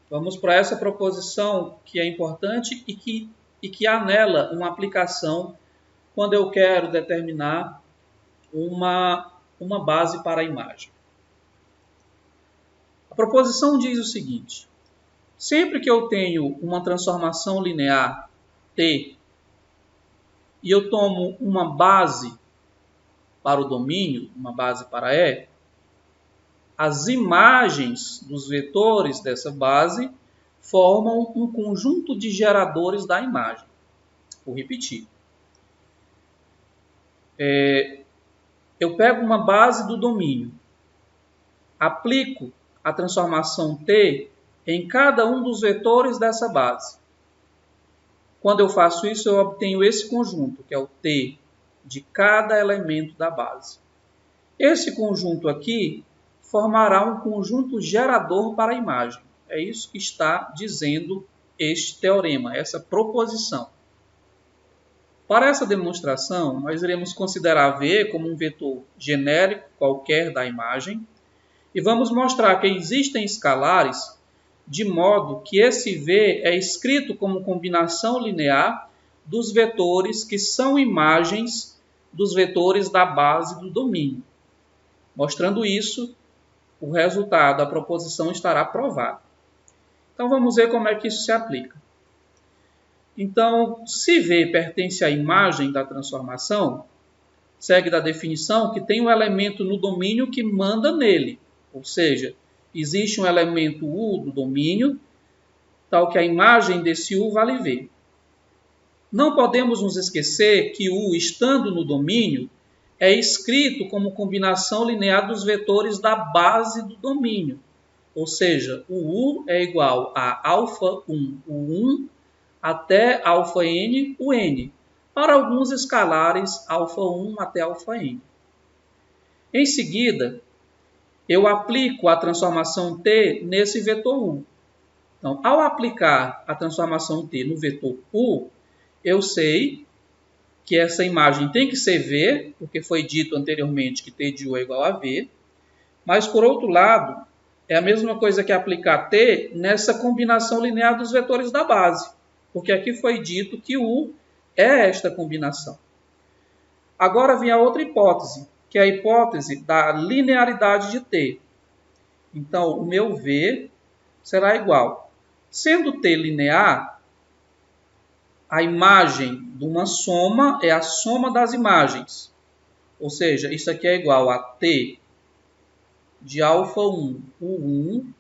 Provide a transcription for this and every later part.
Vamos para essa proposição que é importante e que há nela uma aplicação quando eu quero determinar uma base para a imagem. A proposição diz o seguinte: sempre que eu tenho uma transformação linear T e eu tomo uma base para o domínio, uma base para E, as imagens dos vetores dessa base formam um conjunto de geradores da imagem. Vou repetir. Eu pego uma base do domínio, aplico a transformação T em cada um dos vetores dessa base. Quando eu faço isso, eu obtenho esse conjunto, que é o T de cada elemento da base. Esse conjunto aqui formará um conjunto gerador para a imagem. É isso que está dizendo este teorema, essa proposição. Para essa demonstração, nós iremos considerar V como um vetor genérico qualquer da imagem e vamos mostrar que existem escalares de modo que esse V é escrito como combinação linear dos vetores que são imagens dos vetores da base do domínio. Mostrando isso, o resultado da proposição estará provado. Então vamos ver como é que isso se aplica. Então, se V pertence à imagem da transformação, segue da definição que tem um elemento no domínio que manda nele. Ou seja, existe um elemento U do domínio, tal que a imagem desse U vale V. Não podemos nos esquecer que U, estando no domínio, é escrito como combinação linear dos vetores da base do domínio. Ou seja, o U é igual a α1, U1, até αn, o n, para alguns escalares α1 até αn. Em seguida, eu aplico a transformação T nesse vetor U. Então, ao aplicar a transformação T no vetor U, eu sei que essa imagem tem que ser V, porque foi dito anteriormente que T de U é igual a V, mas, por outro lado, é a mesma coisa que aplicar T nessa combinação linear dos vetores da base, porque aqui foi dito que U é esta combinação. Agora vem a outra hipótese, que é a hipótese da linearidade de T. Então, o meu V será igual. Sendo T linear, a imagem de uma soma é a soma das imagens. Ou seja, isso aqui é igual a T de α1, U1,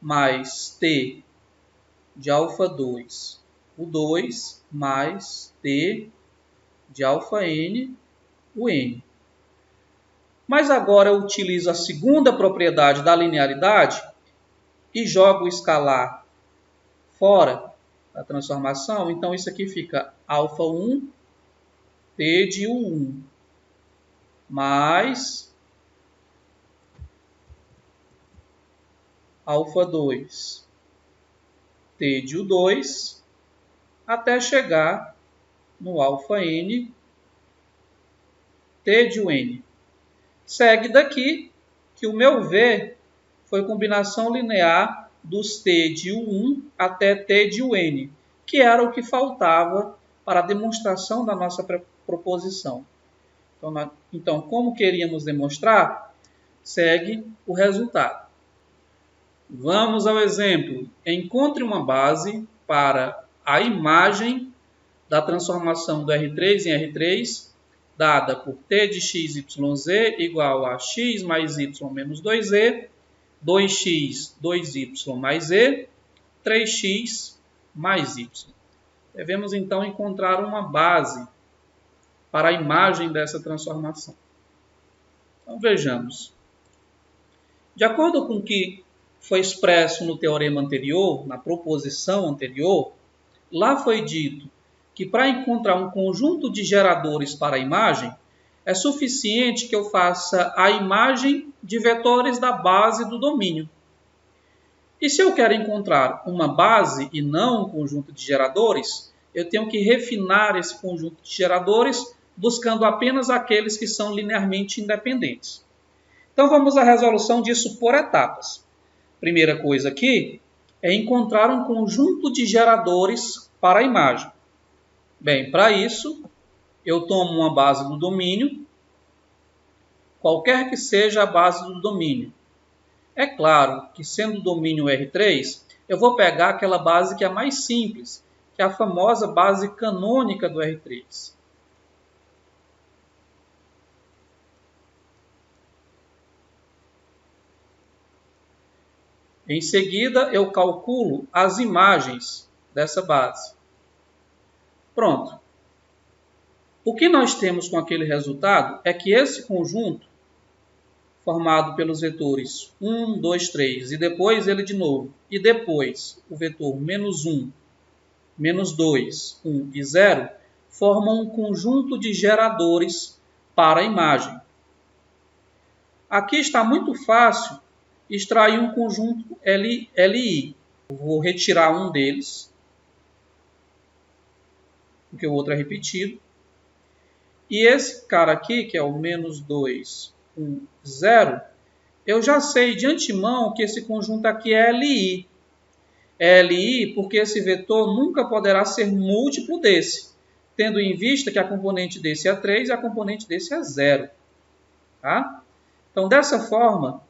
mais T de α2, U2, mais T de αn, o n. Mas agora eu utilizo a segunda propriedade da linearidade e jogo o escalar fora da transformação. Então, isso aqui fica α1, T de U1, mais α2, T de U2, até chegar no αn, T de UN. Segue daqui que o meu V foi combinação linear dos T de U1 até T de UN, que era o que faltava para a demonstração da nossa proposição. Então, como queríamos demonstrar, segue o resultado. Vamos ao exemplo. Encontre uma base para a imagem da transformação do R3 em R3, dada por T de x, y, z igual a x mais y menos 2e, 2x, 2y mais z, 3x mais y. Devemos, então, encontrar uma base para a imagem dessa transformação. Então, vejamos. De acordo com o que foi expresso no teorema anterior, na proposição anterior, lá foi dito que para encontrar um conjunto de geradores para a imagem, é suficiente que eu faça a imagem de vetores da base do domínio. E se eu quero encontrar uma base e não um conjunto de geradores, eu tenho que refinar esse conjunto de geradores buscando apenas aqueles que são linearmente independentes. Então vamos à resolução disso por etapas. Primeira coisa aqui, é encontrar um conjunto de geradores para a imagem. Bem, para isso, eu tomo uma base do domínio, qualquer que seja a base do domínio. É claro que, sendo o domínio R3, eu vou pegar aquela base que é mais simples, que é a famosa base canônica do R3. Em seguida, eu calculo as imagens dessa base. Pronto. O que nós temos com aquele resultado é que esse conjunto, formado pelos vetores 1, 2, 3, e depois ele de novo, e depois o vetor menos 1, menos 2, 1 e 0, formam um conjunto de geradores para a imagem. Aqui está muito fácil extrair um conjunto LI. Eu vou retirar um deles, porque o outro é repetido. E esse cara aqui, que é o menos 2, 1, 0, eu já sei de antemão que esse conjunto aqui é LI. É LI porque esse vetor nunca poderá ser múltiplo desse, tendo em vista que a componente desse é 3 e a componente desse é 0. Tá? Então, dessa forma,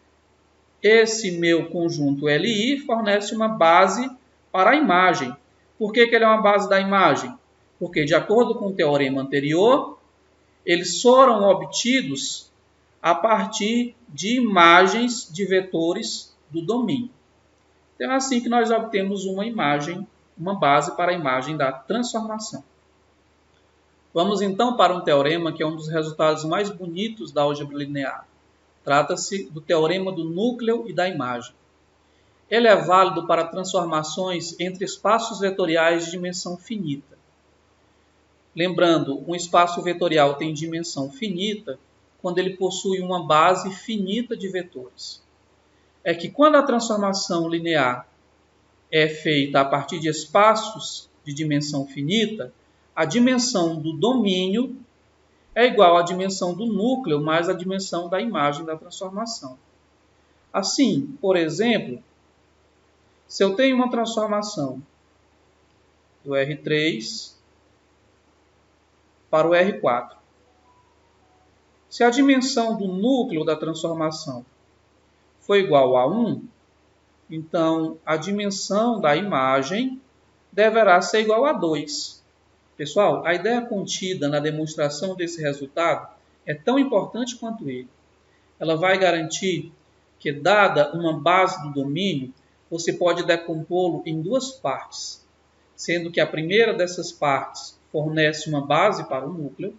esse meu conjunto LI fornece uma base para a imagem. Por que ele é uma base da imagem? Porque, de acordo com o teorema anterior, eles foram obtidos a partir de imagens de vetores do domínio. Então é assim que nós obtemos uma imagem, uma base para a imagem da transformação. Vamos então para um teorema que é um dos resultados mais bonitos da álgebra linear. Trata-se do teorema do núcleo e da imagem. Ele é válido para transformações entre espaços vetoriais de dimensão finita. Lembrando, um espaço vetorial tem dimensão finita quando ele possui uma base finita de vetores. É que quando a transformação linear é feita a partir de espaços de dimensão finita, a dimensão do domínio é igual à dimensão do núcleo mais a dimensão da imagem da transformação. Assim, por exemplo, se eu tenho uma transformação do R3 para o R4. Se a dimensão do núcleo da transformação for igual a 1, então a dimensão da imagem deverá ser igual a 2. Pessoal, a ideia contida na demonstração desse resultado é tão importante quanto ele. Ela vai garantir que, dada uma base do domínio, você pode decompô-lo em duas partes, sendo que a primeira dessas partes fornece uma base para o núcleo,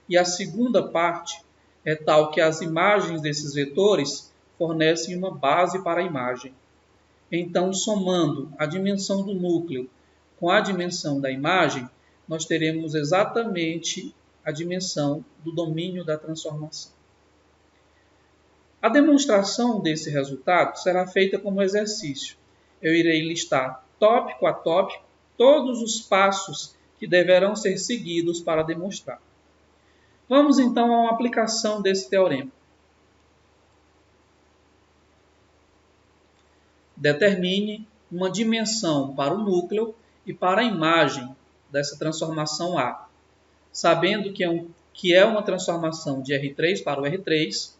e a segunda parte é tal que as imagens desses vetores fornecem uma base para a imagem. Então, somando a dimensão do núcleo com a dimensão da imagem, nós teremos exatamente a dimensão do domínio da transformação. A demonstração desse resultado será feita como exercício. Eu irei listar tópico a tópico todos os passos que deverão ser seguidos para demonstrar. Vamos então a uma aplicação desse teorema. Determine uma dimensão para o núcleo e para a imagem dessa transformação A, sabendo que é uma transformação de R3 para o R3,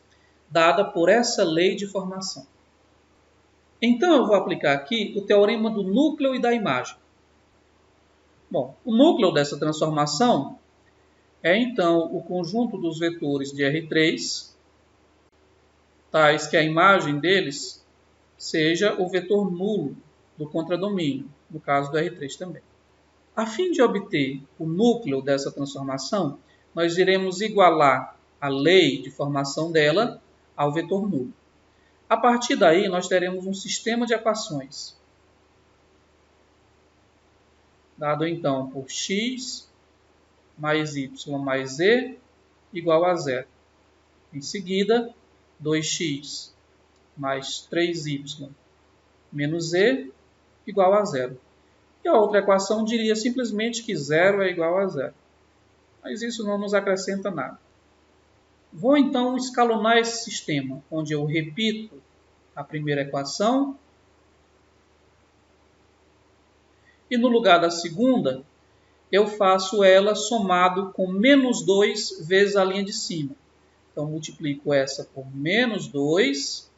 dada por essa lei de formação. Então eu vou aplicar aqui o teorema do núcleo e da imagem. Bom, o núcleo dessa transformação é então o conjunto dos vetores de R3, tais que a imagem deles seja o vetor nulo do contradomínio, no caso do R3 também. A fim de obter o núcleo dessa transformação, nós iremos igualar a lei de formação dela ao vetor nulo. A partir daí, nós teremos um sistema de equações, dado então por x mais y mais z igual a 0. Em seguida, 2x mais 3y menos z igual a 0. E a outra equação diria simplesmente que 0 é igual a 0. Mas isso não nos acrescenta nada. Vou então escalonar esse sistema, onde eu repito a primeira equação, E no lugar da segunda, eu faço ela somado com menos 2 vezes a linha de cima. Então, multiplico essa por menos 2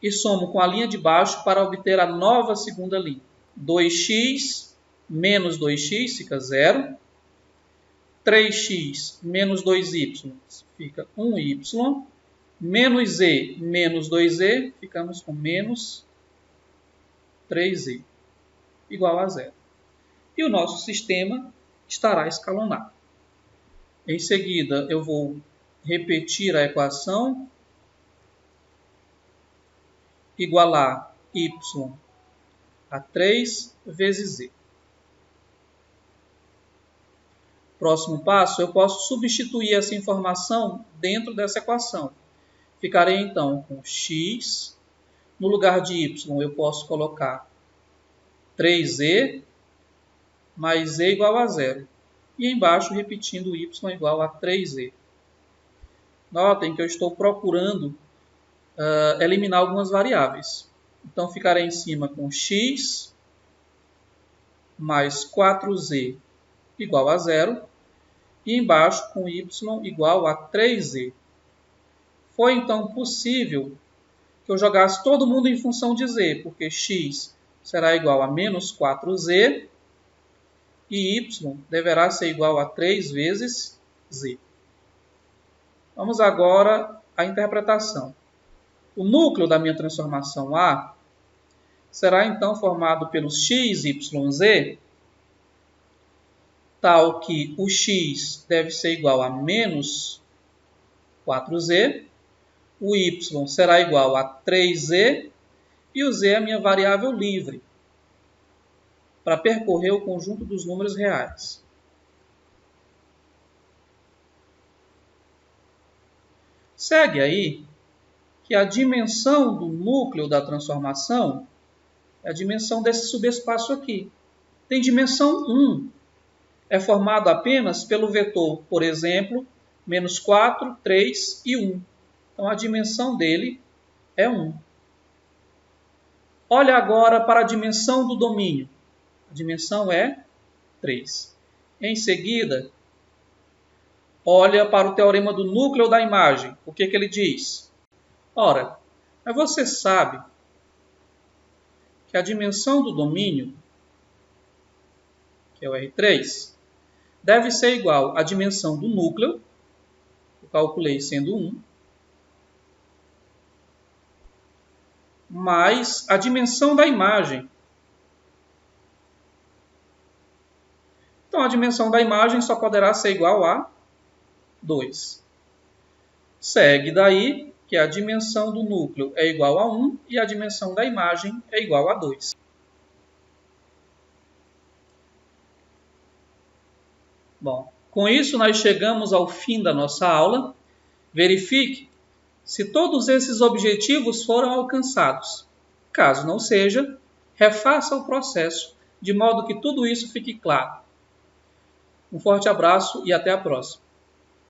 e somo com a linha de baixo para obter a nova segunda linha. 2x menos 2x fica 0. 3x menos 2y fica 1y. Menos z menos 2z, ficamos com menos 3z, igual a 0. E o nosso sistema estará escalonado. Em seguida, eu vou repetir a equação, igualar y a 3 vezes z. Próximo passo, eu posso substituir essa informação dentro dessa equação. Ficarei então com x, no lugar de y eu posso colocar 3z mais z igual a 0. E embaixo repetindo y igual a 3z. Notem que eu estou procurando eliminar algumas variáveis. Então ficarei em cima com x mais 4z igual a 0. E embaixo com y igual a 3z. Foi então possível que eu jogasse todo mundo em função de z, porque x será igual a menos 4z e y deverá ser igual a 3 vezes z. Vamos agora à interpretação. O núcleo da minha transformação A será então formado pelos x, y, z, tal que o x deve ser igual a menos 4z, o y será igual a 3z e o z é a minha variável livre para percorrer o conjunto dos números reais. Segue aí que a dimensão do núcleo da transformação é a dimensão desse subespaço aqui. Tem dimensão 1. É formado apenas pelo vetor, por exemplo, menos 4, 3 e 1. Então, a dimensão dele é 1. Olha agora para a dimensão do domínio. A dimensão é 3. Em seguida, olha para o teorema do núcleo da imagem. O que ele diz? Ora, mas você sabe que a dimensão do domínio, que é o R3, deve ser igual à dimensão do núcleo, eu calculei sendo 1, mais a dimensão da imagem. Então, a dimensão da imagem só poderá ser igual a 2. Segue daí que a dimensão do núcleo é igual a 1 e a dimensão da imagem é igual a 2. Bom, com isso nós chegamos ao fim da nossa aula. Verifique se todos esses objetivos foram alcançados. Caso não seja, refaça o processo, de modo que tudo isso fique claro. Um forte abraço e até a próxima.